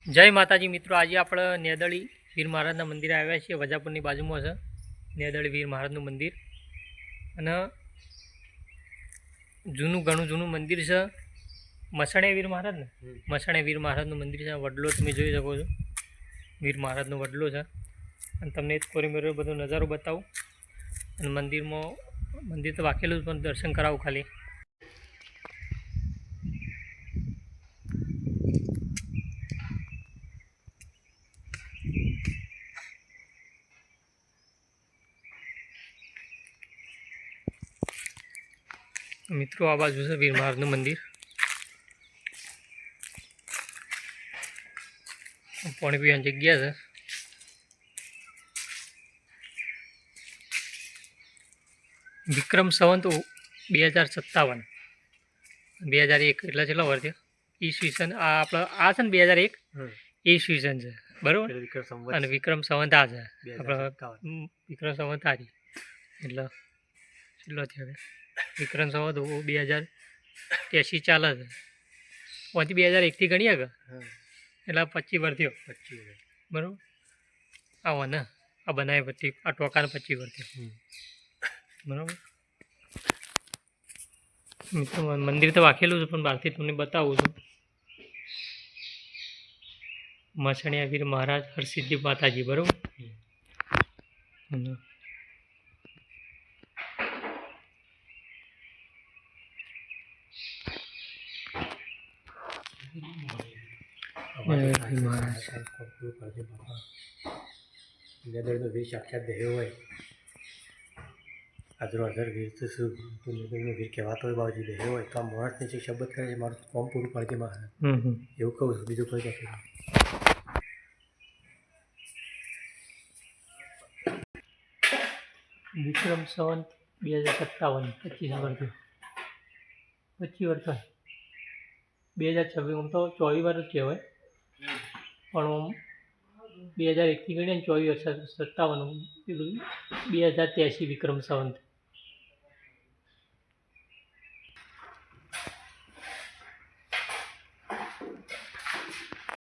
જય માતાજી મિત્રો, આજે આપણે નેદળી વીર મહારાજના મંદિરે આવ્યા છીએ। વજાપુરની બાજુમાં છે નેદળી વીર મહારાજનું મંદિર અને ઘણું જૂનું મંદિર છે। મસણે વીર મહારાજ ને મસણે વીર મહારાજનું મંદિર છે। વડલો તમે જોઈ શકો છો, વીર મહારાજનો વડલો છે અને તમને કોરીમેરો બધો નજારો બતાવું અને મંદિર તો વાકેલું જ, પણ દર્શન કરાવું ખાલી। મિત્રો આ બાજુ છે વીર મહારાજનું મંદિર। પાણી પીવાની જગ્યા છે। વિક્રમ સંવત 2057 2001 એટલે કેટલા વર્ષ થયા? ઈસવીસન આ આપણે આ છે ને 2001 ઈસવીસન છે, બરાબર। અને વિક્રમ સંવત આ છે આપણે વિક્રમ સંવત આ એટલે કેટલો થયો? વિક્રમ સંવત 2083 ચાલે છે, ઓથી 2001થી ગણીએ કે એટલે 25 વર્ષ થયો, બરાબર। આવો ને આ બનાવે પછી આ ટોકાને 25 વર્ષ થયો, બરાબર। મિત્રો મંદિર તો વાંખેલું છે, પણ બહારથી તમને બતાવું છું। મસણિયા વીર મહારાજ હરસિદ્ધિ માતાજી, બરાબર। નેદળનો વીર સાક્ષાત દેહ હોય, હાજરો હાજર વીર તો શું તું નેદળનો વીર કહેવાતો હોય, બાજુ દેહ હોય તો આ માણસને જે શબ્દ કરે છે મારું કોમ પૂરું પાડજે માં, એવું કહું છું, બીજું કોઈ નથી। વિક્રમ સંવત 2057 25 વર્ષ થયો, 25 વર્ષ થાય 2026 આમ તો 24 વર્ષ કહેવાય, પણ 2001થી ગણીએ ને 24 વર્ષ 57 પેલું 2083 વિક્રમ સંવત